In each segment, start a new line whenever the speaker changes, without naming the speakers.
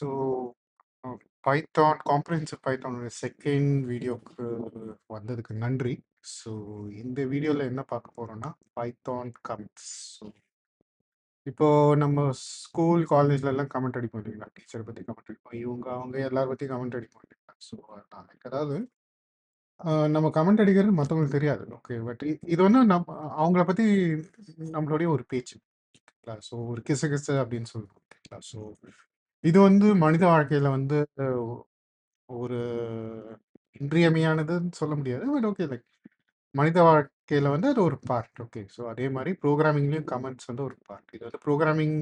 So, Python comprehensive பைத்தானோட second வீடியோக்கு வந்ததுக்கு நன்றி. ஸோ, இந்த வீடியோல என்ன பார்க்க போறோம்னா, பைத்தான் கமெண்ட்ஸ். ஸோ, இப்போ நம்ம ஸ்கூல், காலேஜ்லலாம் கமெண்ட் அடிப்போம் இல்லைங்களா? டீச்சர பத்தி கமெண்ட் அடிப்போம். இவங்க, அவங்க எல்லார பத்தியும் கமெண்ட் அடிப்போம் இல்லைங்களா? ஸோ, நாளைக்கு அதாவது நம்ம கமெண்ட் அடிக்கிறது மத்தவங்களுக்கு தெரியாது. ஓகே. பட் இது வந்து அவங்கள பத்தி நம்மளுடைய ஒரு பேச்சு. ஓகேங்களா? ஸோ, ஒரு கிசுகிசு அப்படின்னு சொல்லுவோம். ஓகேங்களா? ஸோ, இது வந்து மனித வாழ்க்கையில வந்து ஒரு இன்றியமையானதுன்னு சொல்ல முடியாது. பட் ஓகே லைக் மனித வாழ்க்கையில வந்து அது ஒரு பார்ட். ஓகே. ஸோ அதே மாரி புரோகிராமிங்லயும் கமெண்ட்ஸ் வந்து ஒரு பார்ட். இது வந்து புரோகிராமிங்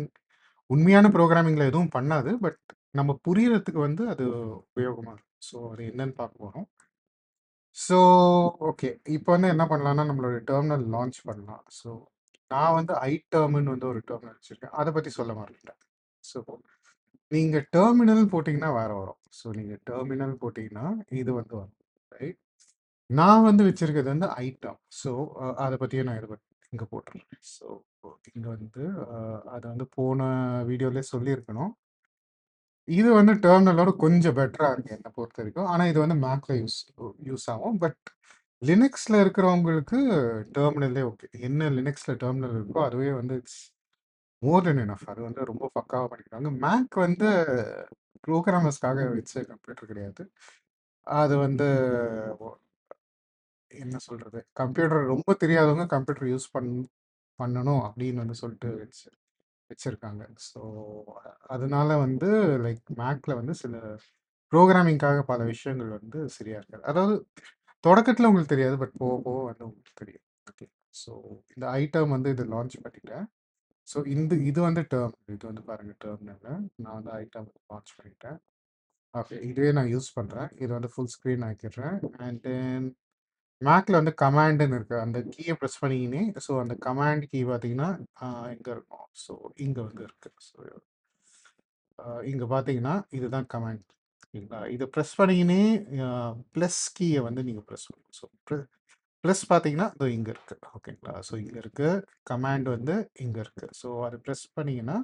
உண்மையான புரோகிராமிங்ல எதுவும் பண்ணாது. பட் நம்ம புரியறதுக்கு வந்து அது உபயோகமா இருக்கும். ஸோ அது என்னன்னு பார்க்க போறோம். So okay. இப்போ வந்து என்ன பண்ணலாம்னா, நம்மளோட டெர்மினல் லான்ச் பண்ணலாம். ஸோ நான் வந்து ஐடெர்ம்ன்னு வந்து ஒரு டெர்மினல் வச்சிருக்கேன். அத பத்தி சொல்ல மறந்துட்டேன். ஸோ நீங்க டெர்மினல் போட்டீங்கன்னா வேற வரும். ஸோ நீங்க டெர்மினல் போட்டீங்கன்னா இது வந்து வரும். ரைட்? நான் வந்து வச்சிருக்கிறது வந்து ஐட்டம். ஸோ அத பத்தியே நான் இது இங்க போட்டுறேன். ஸோ இங்க வந்து அத வந்து போன வீடியோலயே சொல்லியிருக்கணும். இது வந்து டெர்மினலோட கொஞ்சம் பெட்டரா இருக்கு என்ன பொறுத்தவரைக்கும். ஆனா இது வந்து மேக்ல யூஸ் ஆகும். பட் லினக்ஸ்ல இருக்கிறவங்களுக்கு டெர்மினலே ஓகே. என்ன லினக்ஸ்ல டெர்மினல் இருக்கோ அதுவே வந்து இட்ஸ் மோர் தென் எனஃப். அது வந்து ரொம்ப பக்காவா பண்ணிக்கிறாங்க. மேக் வந்து புரோகிராமர்ஸ்க்காக வச்ச கம்ப்யூட்டர் கிடையாது. அது வந்து என்ன சொல்றது? கம்ப்யூட்டர் ரொம்ப தெரியாதவங்க கம்ப்யூட்டர் யூஸ் பண்ணணும் அப்படின்னு வந்து சொல்லிட்டு வச்சிருக்காங்க. ஸோ அதனால வந்து லைக் மேக்ல வந்து சில ப்ரோகிராமிங்காக பல விஷயங்கள் வந்து சரியா இருக்காது. அதாவது தொடக்கத்துல உங்களுக்கு தெரியாது. பட் போக போக வந்து உங்களுக்கு தெரியும். ஓகே. ஸோ இந்த ஐட்டம் வந்து இது லான்ச் பண்ணிட்டேன். ஸோ இது வந்து டேர்ம். இது வந்து பாருங்க டெர்மினல்ல. நான் வந்து ஐட்டம் லான்ச் பண்ணிட்டேன். ஓகே. இதுவே நான் யூஸ் பண்றேன். இது வந்து ஃபுல் ஸ்க்ரீன் ஆக்கிடுறேன். அண்ட் தென் மேக்ல வந்து கமாண்டுன்னு இருக்கு. அந்த கீய பிரஸ் பண்ணீங்கன்னே ஸோ அந்த கமாண்ட் கீ பார்த்தீங்கன்னா, எங்க இருக்கும்? ஸோ இங்க வந்து இருக்கு. ஸோ இங்க பார்த்தீங்கன்னா, இதுதான் கமாண்ட். ஓகேங்களா? இத பிரஸ் பண்ணீங்கன்னே பிளஸ் கீய வந்து நீங்க பிரஸ் பண்ணணும். ஸோ பிளஸ் பார்த்தீங்கன்னா, இதோ இங்க இருக்கு. ஓகேங்களா? ஸோ இங்க இருக்கு. கமாண்ட் வந்து இங்க இருக்கு. ஸோ அத பிரஸ் பண்ணீங்கன்னா,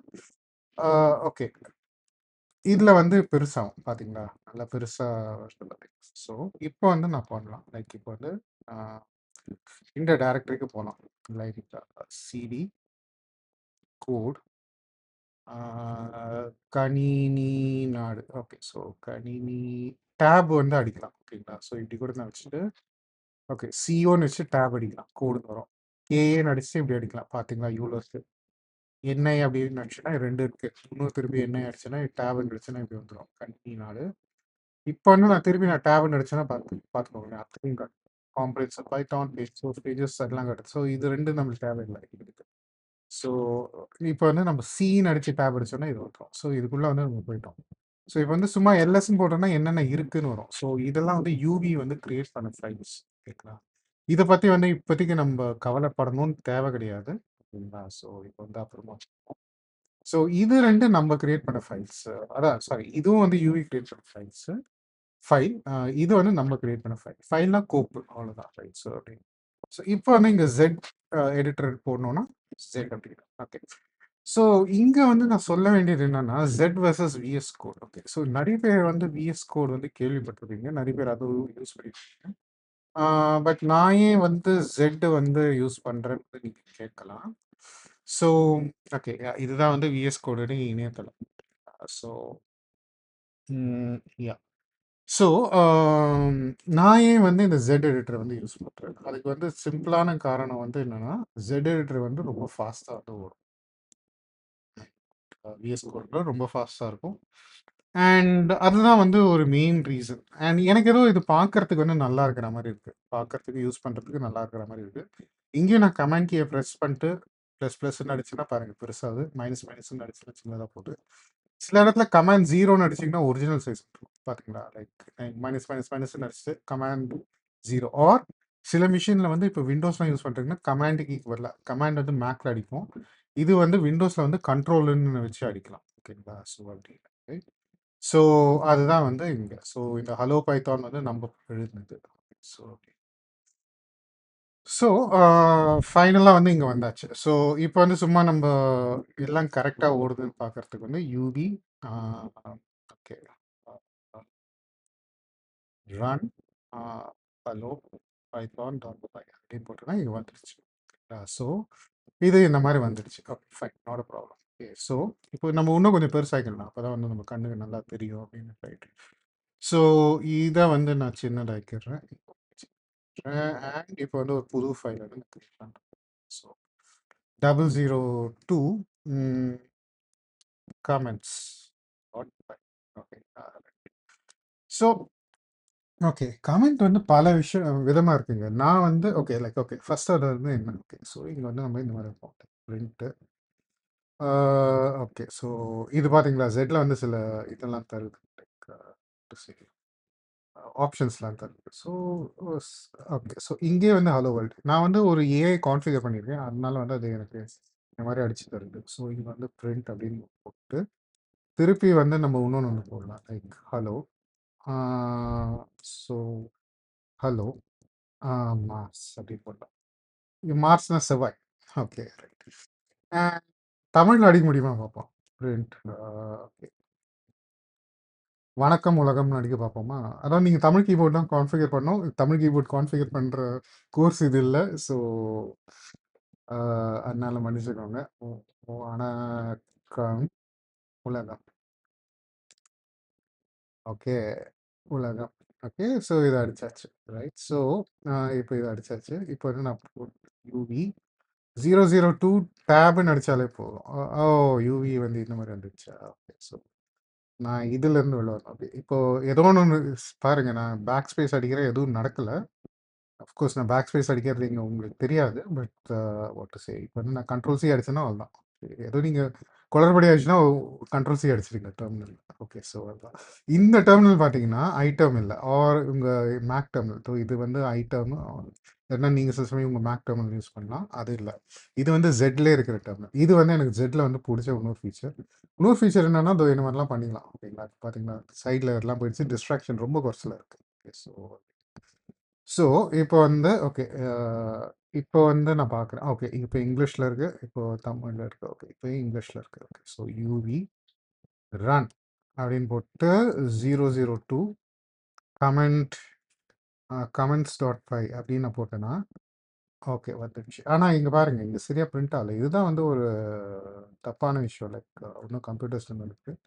ஓகே. இதுல வந்து பெருசாகும். பார்த்தீங்களா? நல்லா பெருசா வருது பார்த்தீங்களா? ஸோ இப்போ வந்து நான் பண்ணலாம். லைக் இப்போ வந்து அ இந்த டைரக்டரிக்கு போலாம். லைக் சிடி கோட் ஆ கணினி நாடு. ஓகே. ஸோ கணினி டேப் வந்து அடிக்கலாம். ஓகேங்களா? ஸோ இப்படி கூட நான் வச்சுட்டு ஓகே. சிஓன்னு வச்சு டேப் அடிக்கலாம். கோடுன்னு வரும். ஏஏன்னு அடிச்சுட்டு இப்படி அடிக்கலாம். பார்த்தீங்களா? இவ்வளோ இருக்கு. என்ஐ அப்படின்னு அடிச்சுன்னா 2 இருக்கு. இன்னும் திருப்பி என்ஐ அடிச்சுன்னா டேப்ன்னு அடிச்சுன்னா இப்படி வந்துரும். கணினி நாடு. இப்போ வந்து நான் திருப்பி நான் டேப்ன்னு அடிச்சேன்னா பார்த்துக்கோங்களேன். அத்தனையும் காட்டும். Comprehensive Python page source pages எல்லாம் காட்டுது. ஸோ இது 2 நம்மளுக்கு தேவையில்லை இதுக்கு. ஸோ இப்போ வந்து நம்ம சின்னு அடிச்சு டேப் அடிச்சோம்னா இது வந்துரும். ஸோ இதுக்குள்ள வந்து நம்ம போயிட்டோம். ஸோ இப்போ வந்து சும்மா எல்எஸ்ன்னு போட்டோம்னா என்னென்ன இருக்குன்னு வரும். ஸோ இதெல்லாம் வந்து யூவி வந்து கிரியேட் பண்ண ஃபைல்ஸ். ஓகேங்களா? இத பத்தி வந்து இப்போதைக்கு நம்ம கவலைப்படணும்னு தேவை கிடையாது. ஓகேங்களா? ஸோ இப்போ வந்து அப்புறமா ஸோ இது 2 நம்ம கிரியேட் பண்ண ஃபைல்ஸ். அதான் சாரி இதுவும் வந்து யூவி கிரியேட் பண்ண ஃபைல்ஸ். ஃபைல். இது வந்து நம்ம கிரியேட் பண்ண ஃபைல். ஃபைல்னா கோப்பு. அவ்வளோதான். ரைட். ஸோ அப்படின்னு. ஸோ இப்போ வந்து இங்க Z எடிட்டர் போடணும்னா Z அப்படின்னு. ஓகே. ஸோ இங்க வந்து நான் சொல்ல வேண்டியது என்னன்னா Z versus VS code. Okay. So நிறைய பேர் வந்து VS கோட் வந்து கேள்விப்பட்டிருப்பீங்க. நிறைய பேர் அதுவும் யூஸ் பண்ணிருக்கீங்க. பட் நான் ஏன் வந்து Z வந்து யூஸ் பண்றேன்னு நீங்க கேட்கலாம். So okay. இதுதான் வந்து VS கோடோட இணையதளம். ஸோ யா ஸோ நான் ஏன் வந்து இந்த Z எடிட்டர் வந்து யூஸ் பண்றேன். அதுக்கு வந்து சிம்பிளான காரணம் வந்து என்னன்னா, Z எடிட்டர் வந்து ரொம்ப ஃபாஸ்ட்டா வந்து ஓடும். விஎஸ் கோட்ல ரொம்ப ஃபாஸ்ட்டா இருக்கும். அண்ட் அதுதான் வந்து ஒரு மெயின் ரீசன். அண்ட் எனக்கு ஏதோ இது பார்க்கறதுக்கு வந்து நல்லா இருக்கிற மாரி இருக்கு. பார்க்கறதுக்கு, யூஸ் பண்றதுக்கு நல்லா இருக்கிற மாரி இருக்கு. இங்கேயும் நான் கமாண்ட் கீய பிரஸ் பண்ணிட்டு ப்ளஸ்ன்னு அடிச்சேன்னா பாருங்க பெருசாகுது. மைனஸ்ன்னு அடிச்சேன்னா சின்னதா போகுது. சில இடத்துல கமாண்ட் 0ன்னு அடிச்சீங்கன்னா ஒரிஜினல் சைஸ் இருக்கும். பார்த்தீங்களா? லைக் மைனஸ்ன்னு அடிச்சுட்டு கமாண்ட் 0 ஆர் சில மிஷின்ல வந்து இப்போ விண்டோஸ்லாம் யூஸ் பண்றீங்கன்னா, கமாண்ட் கீக்கு பதிலா கமாண்ட் வந்து மேக்ல அடிப்போம். இது வந்து விண்டோஸ்ல வந்து கண்ட்ரோல்ன்னு வச்சு அடிக்கலாம். ஓகேங்களா? ஸோ அப்படி. ஸோ அதுதான் வந்து இங்க. ஸோ இந்த ஹலோ பைத்தான் வந்து நம்ம எழுதுனது. ஸோ ஸோ ஃபைனலா வந்து இங்க வந்தாச்சு. ஸோ இப்போ வந்து சும்மா நம்ப எல்லாம் கரெக்ட்டா ஓடுதுன்னு பார்க்கறதுக்கு வந்து UV okay. Run hello Python dot py அப்படின்னு போட்டோன்னா இது வந்துடுச்சு. ஸோ இது இந்த மாதிரி வந்துடுச்சு. Okay fine, not a problem. Okay so இப்போ நம்ம இன்னும் கொஞ்சம் பெருசாகிக்கலாம், அப்போ தான் வந்து நம்ம கண்ணுக்கு நல்லா தெரியும் அப்படின்னு. ரைட். ஸோ இதை வந்து நான் சின்னதாக்கிறேன். அண்ட் இப்போ வந்து ஒரு புது ஃபைல் வந்து கிரியேட் பண்ணுறேன். So 002 comments dot py. Okay. So okay, comment வந்து பல விஷயம் விதமா இருக்குங்க. நான் வந்து ஓகே லைக் ஓகே ஃபர்ஸ்ட் அது வந்து என்ன, ஓகே ஸோ இங்கே வந்து நம்ம இந்த மாதிரி இருப்போம் பிரிண்ட்டு. ஓகே ஸோ இது பார்த்தீங்களா, ஜெட்டில் வந்து சில இதெல்லாம் தருது, லைக் சரி ஆப்ஷன்ஸ்லாம் தருது. ஸோ ஓகே ஸோ இங்கே வந்து ஹலோ வேர்ல்டு நான் வந்து ஒரு ஏஐ கான்ஃபிகர் பண்ணியிருக்கேன், அதனால வந்து அது எனக்கு இந்த மாதிரி அடிச்சு தருது. ஸோ இங்கே வந்து பிரிண்ட் அப்படின்னு போட்டு திருப்பி வந்து நம்ம இன்னொன்று ஒன்று போடலாம், like hello. So hello Mars அப்படி போடலாம். இது மார்ஸ்னா செவ்வாய். Okay right. தமிழில் அடிக்க முடியுமா பார்ப்போம். பிரிண்ட் ஓகே வணக்கம் உலகம்னு அடிக்க பார்ப்போமா. அதான் நீங்கள் தமிழ் கீபோர்ட் தான் கான்ஃபிகர் பண்ணோம், தமிழ் கீபோர்ட் கான்ஃபிகர் பண்ணுற கோர்ஸ் இது இல்லை. ஸோ அதனால மன்னிச்சுக்கோங்க. வணக்கம் உலகம். ஓகே உலகம். ஓகே ஸோ இதை அடிச்சாச்சு. ரைட். ஸோ இப்போ இதை அடிச்சாச்சு. இப்போ வந்து நான் யூவி 002 டேப்னு அடித்தாலே போதும். ஓ யூவி வந்து இந்த மாதிரி வந்துடுச்சா. ஓகே ஸோ நான் இதுலேருந்து வெளில வரணும். அப்படி இப்போ ஏதோ ஒன்று பாருங்க, நான் பேக் ஸ்பேஸ் அடிக்கிறேன், எதுவும் நடக்கலை. அஃப்கோர்ஸ் நான் பேக் ஸ்பேஸ் அடிக்கிறது இங்கே உங்களுக்கு தெரியாது, பட் வாட் டு சே, இப்போ வந்து நான் கண்ட்ரோல் சி அடிச்சேன்னா அவ்வளோதான். ஏதோ நீங்கள் குளறுபடி ஆயிடுச்சுன்னா கண்ட்ரோல் சி அடிச்சிருங்க டெர்மினல். ஓகே ஸோ அதுதான் இந்த டெர்மினல் பார்த்தீங்கன்னா ஐ டேர்ம் இல்லை, ஆர் உங்கள் மேக் டெர்மினல். ஸோ இது வந்து ஐ டேர்ம், இல்லைன்னா நீங்கள் சில சமயம் உங்கள் மேக் டெர்மினல் யூஸ் பண்ணலாம். அது இல்லை, இது வந்து ஜெட்லேயே இருக்கிற டெர்மினல். இது வந்து எனக்கு ஜெட்டில் வந்து பிடிச்ச இன்னொரு ஃபீச்சர். இன்னொரு ஃபீச்சர் என்னன்னா, இந்த மாதிரிலாம் பண்ணிக்கலாம். ஓகேங்களா, பார்த்தீங்களா சைடில் எல்லாம் போயிடுச்சு, டிஸ்ட்ராக்ஷன் ரொம்ப குறைச்சல இருக்குது. ஓகே ஸோ ஸோ இப்போ வந்து ஓகே இப்போ வந்து நான் பார்க்குறேன். ஓகே இப்போ இங்கிலீஷில் இருக்குது, இப்போ தமிழில் இருக்குது. ஓகே இப்போ இங்கிலீஷில் இருக்குது. ஓகே ஸோ யூவி ரன் அப்படின்னு போட்டு 002 கமெண்ட் கமெண்ட்ஸ் டாட் பை அப்படின்னு நான் போட்டேன்னா ஓகே வந்துடுச்சு. ஆனால் இங்கே பாருங்கள், இங்கே சரியாக பிரிண்ட் ஆகலை. இதுதான் வந்து ஒரு தப்பான விஷயம். லைக் இன்னும் கம்ப்யூட்டர்ஸில் இருக்குது,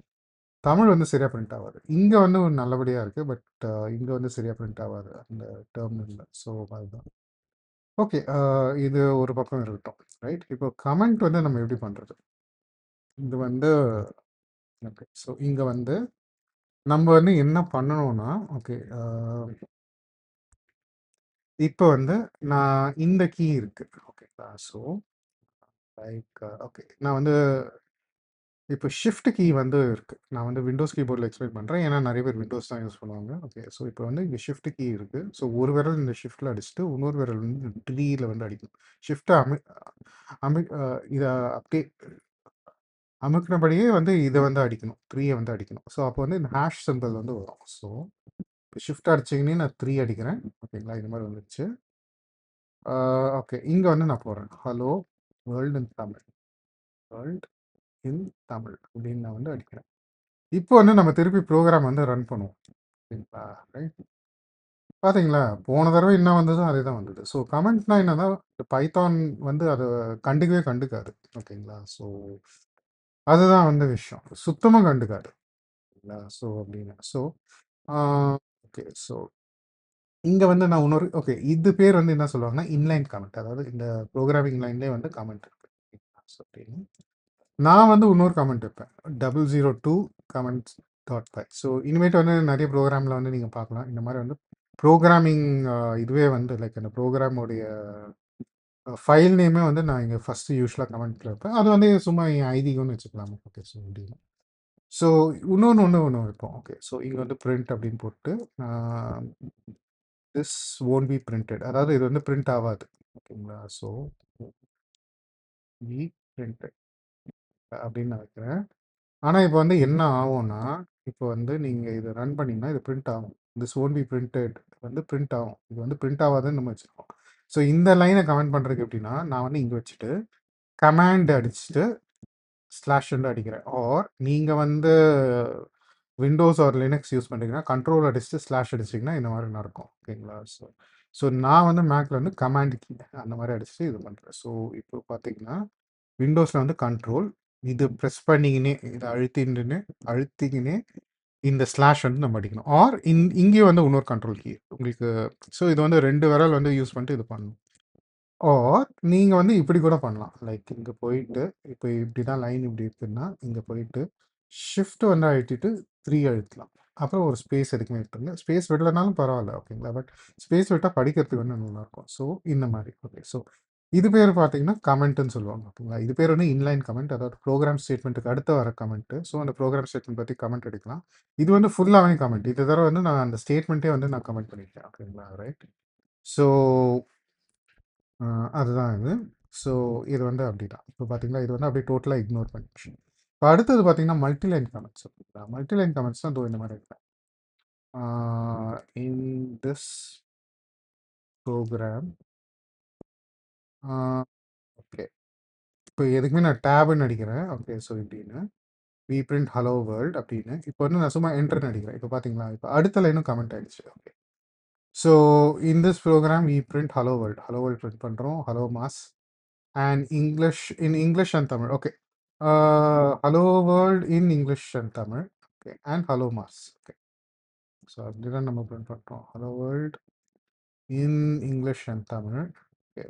தமிழ் வந்து சரியாக பிரிண்ட் ஆகாது. இங்கே வந்து ஒரு நல்லபடியாக இருக்குது, பட் இங்கே வந்து சரியாக பிரிண்ட் ஆகாது அந்த டெர்மினலில். ஸோ அதுதான். ஓகே இது ஒரு பக்கம் இருக்கட்டும். ரைட். இப்போ கமெண்ட் வந்து நம்ம எப்படி பண்ணுறது, இது வந்து ஓகே ஸோ இங்கே வந்து நம்ம வந்து என்ன பண்ணணும்னா ஓகே இப்போ வந்து நான் இந்த கீ இருக்குது ஓகேங்களா. ஸோ லைக் ஓகே நான் வந்து இப்போ ஷிஃப்ட் கீ வந்து இருக்குது. நான் வந்து விண்டோஸ் கீபோர்டில் எக்ஸ்பிளைன் பண்ணுறேன், ஏன்னா நிறைய பேர் விண்டோஸ் தான் யூஸ் பண்ணுவாங்க. ஓகே ஸோ இப்போ வந்து இங்கே ஷிஃப்ட் கீ இருக்குது. ஸோ ஒரு விரல் இந்த ஷிஃப்ட்டில் அடிச்சுட்டு இன்னொரு விரல் வந்து ட்ரீயில் வந்து அடிக்கணும். ஷிஃப்ட்டை இதை அப்படியே அமுக்கினபடியே வந்து இதை வந்து அடிக்கணும், த்ரீயை வந்து அடிக்கணும். ஸோ அப்போ வந்து இந்த ஹேஷ் சிம்பிள் வந்து வரும். ஸோ இப்போ ஷிஃப்ட் அடிச்சிங்கன்னே நான் 3 அடிக்கிறேன். ஓகேங்களா, இது மாதிரி வந்துடுச்சு. ஓகே இங்கே வந்து நான் போகிறேன் hello world in Tamil, world in Tamil அப்படின்னு நான் வந்து அடிக்கிறேன். இப்போ வந்து நம்ம திருப்பி ப்ரோக்ராம் வந்து ரன் பண்ணுவோம். ஓகேங்களா ரைட். பார்த்தீங்களா, போன தடவை என்ன வந்ததோ அதே தான் வந்தது. ஸோ கமெண்ட்னா என்னன்னா, பைத்தான் வந்து அதை கண்டுக்கவே கண்டுக்காது. ஓகேங்களா, ஸோ அதுதான் வந்து விஷயம், சுத்தமாக கண்டுக்காது. ஓகேங்களா ஸோ அப்படின்னு ஸோ ஓகே ஸோ இங்கே வந்து நான் இன்னொரு ஓகே இது பேர் வந்து என்ன சொல்லுவாங்கன்னா இன்லைன் கமெண்ட், அதாவது இந்த ப்ரோக்ராமிங் லைன்லேயே வந்து கமெண்ட் இருக்கு. ஸோ அப்படின்னு நான் வந்து இன்னொரு கமெண்ட் வைப்பேன் 002 கமெண்ட்ஸ் டாட் பை. ஸோ இனிமேட்டு வந்து நிறைய ப்ரோக்ராமில் வந்து நீங்கள் பார்க்கலாம் இந்த மாதிரி வந்து ப்ரோக்ராமிங் இதுவே வந்து லைக் அந்த ப்ரோக்ராமோடைய ஃபைல் நேமே வந்து நான் இங்கே ஃபஸ்ட்டு யூஸ்வலாக கமெண்ட்டில் வைப்பேன். அது வந்து சும்மா என் ஐடிக்குன்னு வச்சுக்கலாம். ஓகே ஸோ அப்படின்னு ஸோ ஒன்று வைப்போம். ஓகே ஸோ இங்கே வந்து பிரிண்ட் அப்படின்னு போட்டு திஸ் ஓன்ட் பி பிரிண்டட், அதாவது இது வந்து பிரிண்ட் ஆகாது. ஓகேங்களா, ஸோ பி பிரிண்டட் அப்படின்னு நான் வைக்கிறேன். ஆனால் இப்போ வந்து என்ன ஆகும்னா, இப்போ வந்து நீங்கள் இதை ரன் பண்ணிங்கன்னா இது பிரிண்ட் ஆகும். திஸ் ஓன்ட் பி பிரிண்டட் வந்து பிரிண்ட் ஆகும், இது வந்து பிரிண்ட் ஆகாதுன்னு நம்ம வச்சுருக்கோம். ஸோ இந்த லைனை கமெண்ட் பண்ணுறதுக்கு எப்படின்னா, நான் வந்து இங்கே வச்சுட்டு கமாண்ட் அடிச்சுட்டு ஸ்லாஷ் வந்து அடிக்கிறேன். ஆர் நீங்கள் வந்து விண்டோஸ் ஆர் லினக்ஸ் யூஸ் பண்ணுறீங்கன்னா கண்ட்ரோல் அடிச்சுட்டு ஸ்லாஷ் அடிச்சிங்கன்னா இந்த மாதிரி நடக்கும். ஓகேங்களா? ஸோ ஸோ நான் வந்து மேக்ல வந்து கமாண்ட் கீ அந்த மாதிரி அடிச்சுட்டு இது பண்ணுறேன். ஸோ இப்போ பார்த்தீங்கன்னா விண்டோஸில் வந்து கண்ட்ரோல் இது ப்ரெஸ் பண்ணிக்கினே இதை அழுத்திக்கினே இந்த ஸ்லாஷ் வந்து நம்ம அடிக்கணும். ஆர் இங்கேயும் வந்து இன்னொரு கண்ட்ரோல் கீ உங்களுக்கு. ஸோ இது வந்து 2 விரல் வந்து யூஸ் பண்ணிட்டு இது பண்ணணும். ஆர் நீங்க வந்து இப்படி கூட பண்ணலாம். லைக் இங்க போயிட்டு, இப்போ இப்படி தான் லைன் இப்படி இருக்குன்னா, இங்க போயிட்டு ஷிஃப்ட் வந்து அழுத்திட்டு 3 அழுத்தலாம். அப்புறம் ஒரு ஸ்பேஸ் எதுக்குமே விட்டுருங்க. ஸ்பேஸ் விடலனாலும் பரவாயில்ல. ஓகேங்களா? பட் ஸ்பேஸ் விட்டா படிக்கிறதுக்கு வந்து நல்லாயிருக்கும். ஸோ இந்த மாதிரி. ஓகே. ஸோ இது பேர் பார்த்தீங்கன்னா கமெண்ட்ன்னு சொல்லுவாங்க. ஓகேங்களா? இது பேர் வந்து இன்லைன் கமெண்ட். அதாவது ப்ரோகிராம் ஸ்டேட்மெண்ட்டுக்கு அடுத்து வர கமெண்ட். ஸோ அந்த ப்ரோகிராம் ஸ்டேட்மெண்ட் பத்தி கமெண்ட் எடுக்கலாம். இது வந்து ஃபுல்லாவே கமெண்ட். இந்த தடவ வந்து நான் அந்த ஸ்டேட்மெண்ட்டே வந்து நான் கமெண்ட் பண்ணியிருக்கேன். ஓகேங்களா? ரைட். ஸோ ஆ, அதுதான் இது. ஸோ இது வந்து அப்படிதான். இப்போ பார்த்தீங்கன்னா, இது வந்து அப்படியே டோட்டலா இக்னோர் பண்ணிடுச்சு. இப்போ அடுத்தது பார்த்தீங்கன்னா, மல்டி லைன் கமெண்ட்ஸ். ஓகேங்களா? மல்டி லைன் கமெண்ட்ஸ்னா இதோ இந்த மாதிரி இருக்கு. In this program okay. இப்போ எதுக்குமே நான் டேப்னு அடிக்கிறேன். ஓகே. ஸோ இப்படின்னு வி பிரிண்ட் ஹலோ வேர்ல்ட் அப்படின்னு. இப்போ வந்து நான் சும்மா என்டர்னு அடிக்கிறேன். இப்போ பார்த்தீங்களா? இப்போ அடுத்த லைனும் கமெண்ட் ஆயிடுச்சு. Okay. So in this program we print hello world. Hello world print பண்ணுறோம். Hello mass and English in English and Tamil. Okay. Hello world in English and Tamil. Okay. And hello Mars. Okay. So அப்படிதான் நம்ம print பண்றோம். Hello world in English and Tamil. Okay.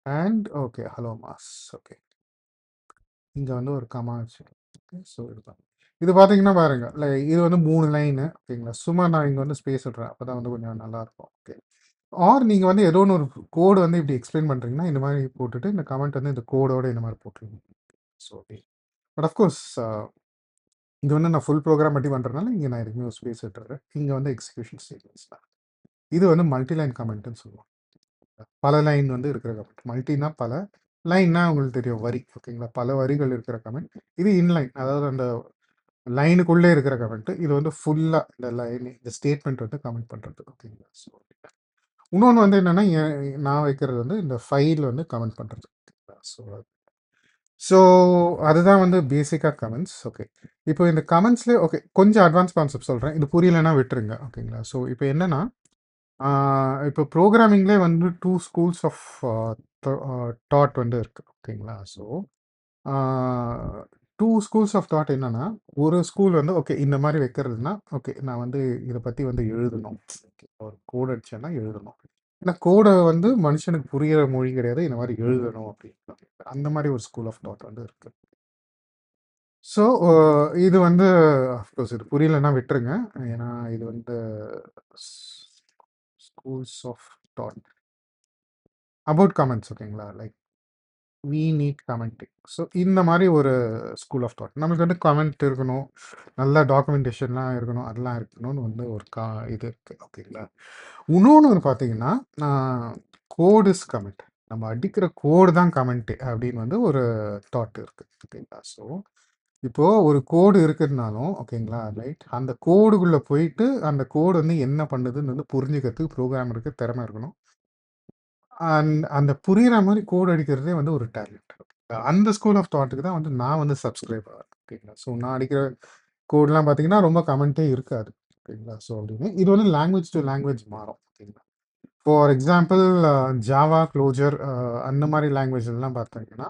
And okay, hello Mars. Okay. இங்க வந்து ஒரு comma வச்சு. Okay. So இதுதான். இது பார்த்தீங்கன்னா பாருங்க. இது வந்து 3 லைனு. ஓகேங்களா? சும்மா நான் இங்க வந்து ஸ்பேஸ் விடுறேன். அப்பதான் வந்து கொஞ்சம் நல்லா இருக்கும். ஓகே. ஆர் நீங்க வந்து ஏதோ ஒன்று ஒரு கோடு வந்து இப்படி எக்ஸ்பிளைன் பண்றீங்கன்னா, இந்த மாதிரி போட்டுட்டு இந்த கமெண்ட் வந்து இந்த கோடோட இந்த மாதிரி போட்டுருங்க. So okay. பட் அஃப்கோர்ஸ் இது வந்து நான் ஃபுல் ப்ரோக்ராம் பற்றி பண்ணுறதுனால இங்கே நான் எதுக்குமே ஒரு ஸ்பேஸ் விட்டுறேன். இங்கே வந்து எக்ஸிக்யூஷன் ஸ்டேட்மெண்ட்ஸ் தான். இது வந்து மல்டி லைன் கமெண்ட்னு சொல்லுவாங்க. பல லைன் வந்து இருக்கிற கமெண்ட். மல்டினா பல, லைன்னா உங்களுக்கு தெரியும் வரி. ஓகேங்களா? பல வரிகள் இருக்கிற கமெண்ட். இது இன்லைன், அதாவது அந்த லைனுக்குள்ளே இருக்கிற கமெண்ட். இது வந்து ஃபுல்லாக இந்த லைன் இந்த ஸ்டேட்மெண்ட் வந்து கமெண்ட் பண்ணுறது. ஓகேங்களா? ஸோ இன்னொன்று வந்து என்னென்னா நான் வைக்கிறது வந்து இந்த ஃபைல் வந்து கமெண்ட் பண்ணுறது. ஸோ ஸோ அதுதான் வந்து பேசிக்காக கமெண்ட்ஸ். ஓகே. இப்போ இந்த கமெண்ட்ஸ்லேயே ஓகே கொஞ்சம் அட்வான்ஸ் கான்செப்ட் சொல்கிறேன். இது புரியலைன்னா விட்டுருங்க. ஓகேங்களா? ஸோ இப்போ என்னென்னா இப்போ ப்ரோக்ராமிங்லேயே வந்து 2 ஸ்கூல்ஸ் ஆஃப் தாட் வந்து இருக்குது. ஓகேங்களா? ஸோ 2 ஸ்கூல்ஸ் ஆஃப் தாட் என்னென்னா, ஒரு ஸ்கூல் வந்து ஓகே இந்த மாதிரி வைக்கிறதுனா ஓகே நான் வந்து இதை பற்றி வந்து எழுதணும். ஓகே ஒரு கோட் அடிச்சேன்னா எழுதணும். ஏன்னா கோடை வந்து மனுஷனுக்கு புரியிற மொழி கிடையாது. இந்த மாதிரி எழுதணும் அப்படின்னு அந்த மாதிரி ஒரு ஸ்கூல் ஆஃப் தாட் வந்து இருக்கு. ஸோ இது வந்து அஃப்கோர்ஸ் இது புரியலன்னா விட்டுருங்க. ஏன்னா இது வந்து schools of thought about comments. ஓகேங்களா? Like we need commenting. So இந்த மாதிரி ஒரு ஸ்கூல் ஆஃப் தாட். நமக்கு வந்து கமெண்ட் இருக்கணும், நல்ல டாக்குமெண்டேஷன்லாம் இருக்கணும், அதெல்லாம் இருக்கணும்னு வந்து ஒரு இது இருக்குது. ஓகேங்களா? இன்னொன்று ஒரு பார்த்தீங்கன்னா கோட் இஸ் கமெண்ட். நம்ம அடிக்கிற கோடு தான் கமெண்ட்டு அப்படின்னு வந்து ஒரு தாட் இருக்குது. ஓகேங்களா? ஸோ இப்போது ஒரு கோடு இருக்குதுனாலும் ஓகேங்களா ரைட், அந்த கோடுக்குள்ளே போயிட்டு அந்த கோடு வந்து என்ன பண்ணுதுன்னு வந்து புரிஞ்சுக்கிறதுக்கு ப்ரோக்ராமருக்கு திறமை இருக்கணும். அந்த புரியிற மாதிரி கோட் அடிக்கிறதே வந்து ஒரு டேலண்ட். அந்த ஸ்கூல் ஆஃப் தாட்டுக்கு தான் வந்து நான் வந்து சப்ஸ்கிரைப் ஆகிறேன். ஓகேங்களா? ஸோ நான் அடிக்கிற கோட்லாம் பார்த்தீங்கன்னா ரொம்ப கமெண்ட்டே இருக்காது. ஓகேங்களா? ஸோ அப்படின்னு இது வந்து லாங்குவேஜ் டு லாங்குவேஜ் மாறும். ஓகேங்களா? ஃபார் எக்ஸாம்பிள் ஜாவா க்ளோஜர் அந்த மாதிரி லாங்குவேஜ்லாம் பார்த்தீங்கன்னா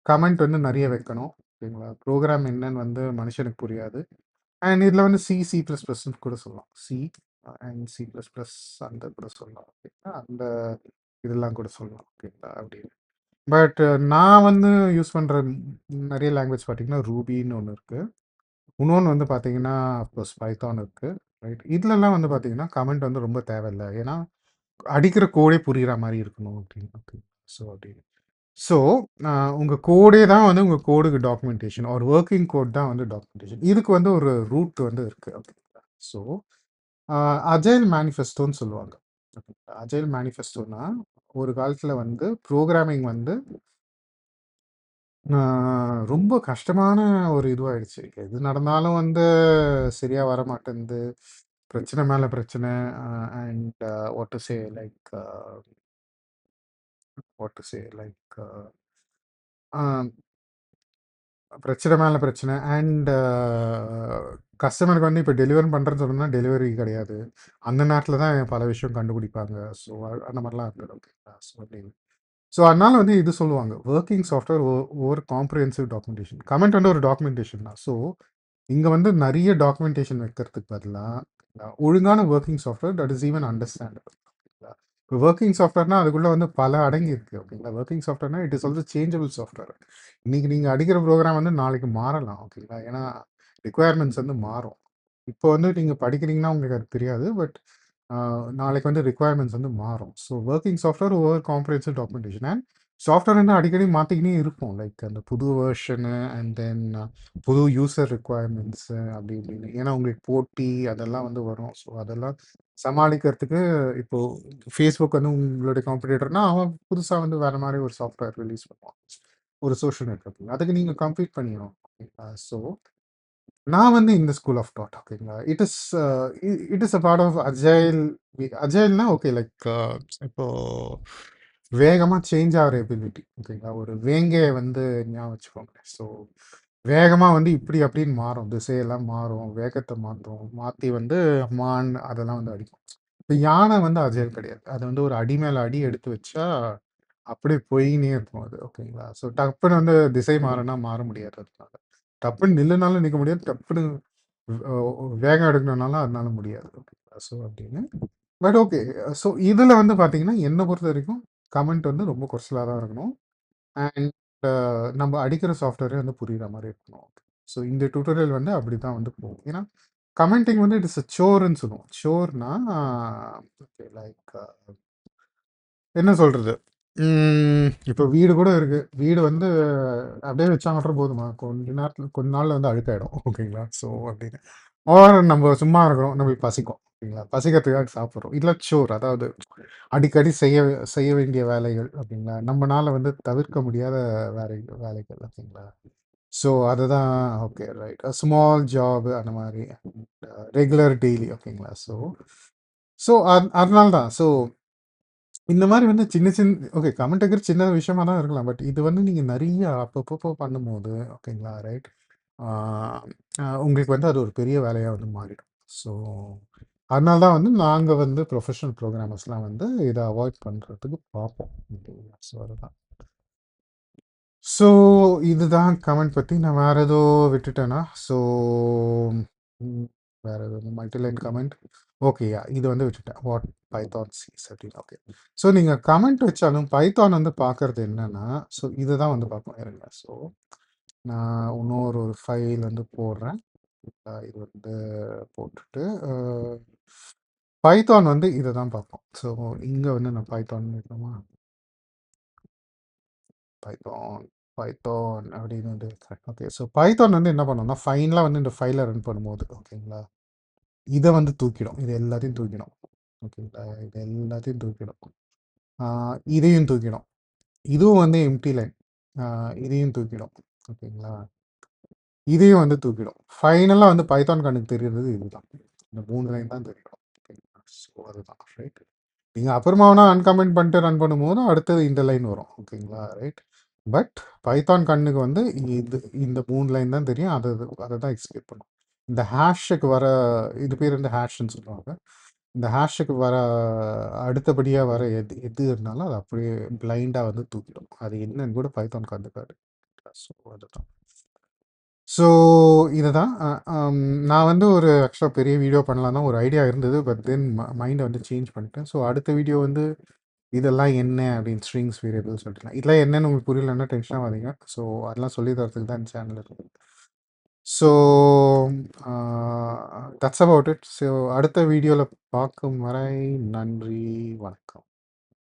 கமெண்ட் வந்து நிறைய வைக்கணும். ஓகேங்களா? ப்ரோக்ராம் என்னன்னு வந்து மனுஷனுக்கு புரியாது. அண்ட் இதில் வந்து சி ப்ளஸ் ப்ளஸ்ன்னு கூட சொல்லலாம். C and C plus plus அந்த கூட சொல்லலாம். ஓகேங்களா? அந்த இதெல்லாம் கூட சொல்லலாம். ஓகேங்களா? அப்படின்னு பட் நான் வந்து யூஸ் பண்ணுற நிறைய லாங்குவேஜ் பார்த்தீங்கன்னா ரூபின்னு ஒன்று இருக்குது. இன்னொன்று வந்து பார்த்தீங்கன்னா அஃப்கோர்ஸ் பைத்தான் இருக்குது. ரைட். இதுலலாம் வந்து பார்த்தீங்கன்னா கமெண்ட் வந்து ரொம்ப தேவையில்லை. ஏன்னா அடிக்கிற கோடே புரிகிற மாதிரி இருக்கணும் அப்படின்னு. ஓகே. ஸோ அப்படின்னு ஸோ உங்கள் கோடே தான் வந்து உங்கள் கோடுக்கு டாக்குமெண்டேஷன் ஒரு ஒர்க்கிங் கோட் தான் வந்து டாக்குமெண்டேஷன். இதுக்கு வந்து ஒரு ரூட் வந்து இருக்குது. ஓகேங்களா? ஸோ அஜைல் மேனிஃபெஸ்டோன்னு சொல்லுவாங்க. அஜைல் மேனிஃபெஸ்டோனா ஒரு காலத்தில் வந்து ப்ரோக்ராமிங் வந்து ரொம்ப கஷ்டமான ஒரு இதுவாயிடுச்சு. எது நடந்தாலும் வந்து சரியா வர மாட்டேன்து. பிரச்சனை மேல பிரச்சனை. And what to say like what to say like பிரச்சனை மேல பிரச்சனை. அண்ட் கஸ்டமருக்கு வந்து இப்ப டெலிவர் பண்றேன்னு சொன்னோம்னா, டெலிவரி கிடையாது. அந்த நேரத்துல தான் பல விஷயம் கண்டுபிடிப்பாங்க. ஸோ, அந்த மாரிலாம் இருக்குது. ஓகேங்களா? ஸோ, அப்படின்னு. ஸோ, அதனால வந்து இது சொல்லுவாங்க. Working software over comprehensive documentation. Comment வந்து ஒரு டாக்குமெண்டேஷன் தான். ஸோ, இங்க வந்து நெறைய டாக்குமெண்டேஷன் வைக்கிறதுக்கு பதிலா, ஒழுங்கான working software that is even understandable. ஓகேங்களா? இப்போ ஒர்க்கிங் சாஃப்ட்வேர்னா அதுக்குள்ள வந்து பல அடங்கி இருக்கு. ஓகேங்களா? ஒர்க்கிங் சாஃப்ட்வேர்னா it is also changeable software. இன்னைக்கு நீங்க அடிக்கிற ப்ரோகிராம் வந்து நாளைக்கு மாறலாம். ஓகேங்களா? ஏன்னா ரிக்வயர்மெண்ட்ஸ் வந்து மாறும். இப்போ வந்து நீங்க படிக்கிறீங்கன்னா உங்களுக்கு அது தெரியாது. பட் நாளைக்கு வந்து ரிக்வயர்மெண்ட்ஸ் வந்து மாறும். So working software over comprehensive documentation and software வந்து அடிக்கடி மாற்றிக்கினே இருக்கும். லைக் அந்த புது வெர்ஷனு அண்ட் தென் புது யூசர் ரிக்வயர்மெண்ட்ஸு அப்படி இப்படின்னு. ஏன்னா உங்களுக்கு போட்டி அதெல்லாம் வந்து வரும். ஸோ அதெல்லாம் சமாளிக்கிறதுக்கு இப்போ ஃபேஸ்புக் வந்து உங்களுடைய காம்படிட்டர்னா அவன் புதுசாக வந்து வேற மாதிரி ஒரு சாஃப்ட்வேர் ரிலீஸ் பண்ணுவான். ஒரு சோஷியல் நெட்வொர்க்கிங் அதுக்கு நீங்கள் கம்ப்ளீட் பண்ணிடணும். ஓகேங்களா? ஸோ நான் வந்து இந்த ஸ்கூல் ஆஃப் தாட். ஓகேங்களா? It is a part of agile. அஜைல்னா ஓகே லைக் இப்போ வேகமாக சேஞ்ச் ஆகிற எபிலிட்டி. ஓகேங்களா? ஒரு வேங்கையை வந்து ஞாபகம் வச்சுக்கோங்க. ஸோ வேகமாக வந்து இப்படி அப்படின்னு மாறும். திசையெல்லாம் மாறும். வேகத்தை மாற்றும். மாற்றி வந்து மான் அதெல்லாம் வந்து அடிக்கும். இப்போ யானை வந்து அஜைல் கிடையாது. அது வந்து ஒரு அடி மேலே அடி எடுத்து வச்சா அப்படியே போயின்னே இருக்கும் அது. ஓகேங்களா? ஸோ டப்புன்னு வந்து திசை மாறினா மாற முடியாது அதனால. டப்புன்னு நில்லுனாலும் நிற்க முடியாது. டப்புன்னு வேகம் எடுக்கணும்னாலும் அதனால முடியாது. ஓகேங்களா? ஸோ அப்படின்னு. But okay. ஸோ இதில் வந்து பார்த்தீங்கன்னா என்னை பொறுத்த வரைக்கும் கமெண்ட் வந்து ரொம்ப குறைச்சலாக தான் இருக்கணும். அண்ட் நம்ம அடிக்கிற சாஃப்ட்வேரே வந்து புரியுற மாதிரி இருக்கணும். ஸோ இந்த டியூட்டோரியல் வந்து அப்படி தான் வந்து போகும். ஏன்னா கமெண்டிங் வந்து இட் இஸ் அ சோர்ன்னு சொல்லுவோம். சோர்னா ஓகே லைக் என்ன சொல்றது? இப்போ வீடு கூட இருக்கு. வீடு வந்து அப்படியே வச்சா மட்டும் போதுமா? கொஞ்ச நேரத்துல கொஞ்ச நாள்ல வந்து அழுக்காயிடும். ஓகேங்களா? ஸோ அப்படின்னு. நம்ம சும்மா இருக்கிறோம். நம்மளுக்கு பசிக்கும். ஓகேங்களா? பசிக்கிறதுக்காக சாப்பிடுறோம். இல்ல சோர் அதாவது அடிக்கடி செய்ய செய்ய வேண்டிய வேலைகள். ஓகேங்களா? நம்மனால வந்து தவிர்க்க முடியாத வேலைகள். ஓகேங்களா? ஸோ அதுதான் ஓகே ரைட். ஸ்மால் ஜாப் அந்த மாதிரி ரெகுலர் டெய்லி. ஓகேங்களா? ஸோ ஸோ அதனால தான். ஸோ இந்த மாரி வந்து சின்ன ஓகே கமெண்ட்டுங்கிறது சின்ன விஷயமா தான் இருக்கலாம். பட் இது வந்து நீங்க நெறைய அப்பப்போ பண்ணும்போது, ஓகேங்களா? ரைட். ஆ உங்களுக்கு வந்து அது ஒரு பெரிய வேலையா வந்து மாறிடும். ஸோ, அதனால தான் வந்து நாங்க வந்து ப்ரொஃபஷனல் ப்ரோகிராமர்ஸ்லாம் வந்து இத அவாய்ட் பண்றதுக்கு பார்ப்போம். ஓகேங்களா? ஸோ அதுதான். ஸோ இதுதான் கமெண்ட் பத்தி. நான் வேற ஏதோ விட்டுட்டேனா? ஸோ ம் வேற எதுவும் multi line comment. Okay yeah இது வந்து விட்டுட்டேன். வாட் பைதான் சீஸ் அப்படின்னு. ஓகே. ஸோ நீங்க கமெண்ட் வச்சாலும் பைதான் வந்து பார்க்கறது என்னன்னா, ஸோ இதுதான் வந்து பார்க்கும். இருங்க. ஸோ நான் இன்னொரு ஒரு ஃபைல் வந்து போடுறேன். இது வந்து போட்டுட்டு பைதான் வந்து இத தான் பார்ப்போம். ஸோ இங்க வந்து நான் பைதான் வைக்கணுமா? பைதான், பைதான் அப்படின்னு வந்து வைக்கிறேன். ஓகே. ஸோ பைதான் வந்து என்ன பண்ணும்னா, ஃபைனலா வந்து இந்த ஃபைல ரன் பண்ணும்போது, ஓகேங்களா? இத வந்து தூக்கிடும். இது எல்லாத்தையும் தூக்கிடும். ஓகேங்களா? இது எல்லாத்தையும் தூக்கிடும். ஆ இதையும் தூக்கிடும். இதுவும் வந்து எம்ப்டி லைன். ஆ இதையும் தூக்கிடும். ஓகேங்களா? இதையும் வந்து தூக்கிடும். ஃபைனலா வந்து பைதான் கண்ணுக்கு தெரியிறது இதுதான். இந்த 3 லைன் தான் தெரியும். ஓகேங்களா? ஸோ அதுதான் ரைட். நீங்க அப்புறமா வேணா அன்கமெண்ட் பண்ணிட்டு ரன் பண்ணும்போது அடுத்தது இந்த லைன் வரும். ஓகேங்களா? ரைட். பட் பைதான் கண்ணுக்கு வந்து இந்த 3 லைன் தான் தெரியும். அத தான் எக்ஸிக்யூட் பண்ணும். இந்த ஹேஷுக்கு வர இது பேர் வந்து ஹேஷ்ன்னு சொல்லுவாங்க. இந்த ஹேஷுக்கு வர அடுத்தபடியா வர எது எது இருந்தாலும் அது அப்படியே பிளைண்டா வந்து தூக்கிடும். அது என்னன்னு கூட பைதான் கண்டுக்காது. ஸோ அதுதான். ஸோ இதுதான். நான் வந்து ஒரு ஆக்சுவலா பெரிய வீடியோ பண்ணலான்னு தான் ஒரு ஐடியா இருந்தது. பட் தென் மைண்ட வந்து சேஞ்ச் பண்ணிட்டேன். ஸோ அடுத்த வீடியோ வந்து இதெல்லாம் என்ன அப்படின்னு ஸ்ட்ரிங்ஸ் வேரியபிள் சொல்லிட்டுலாம். இதெல்லாம் என்னன்னு உங்களுக்கு புரியலன்னா டென்ஷன் ஆகாதீங்க. ஸோ அதெல்லாம் சொல்லி தரதுக்கு தான் இந்த சேனல் இருக்கு. So that's about it. So அடுத்த வீடியோவில் பார்க்கும் வரை நன்றி, வணக்கம்.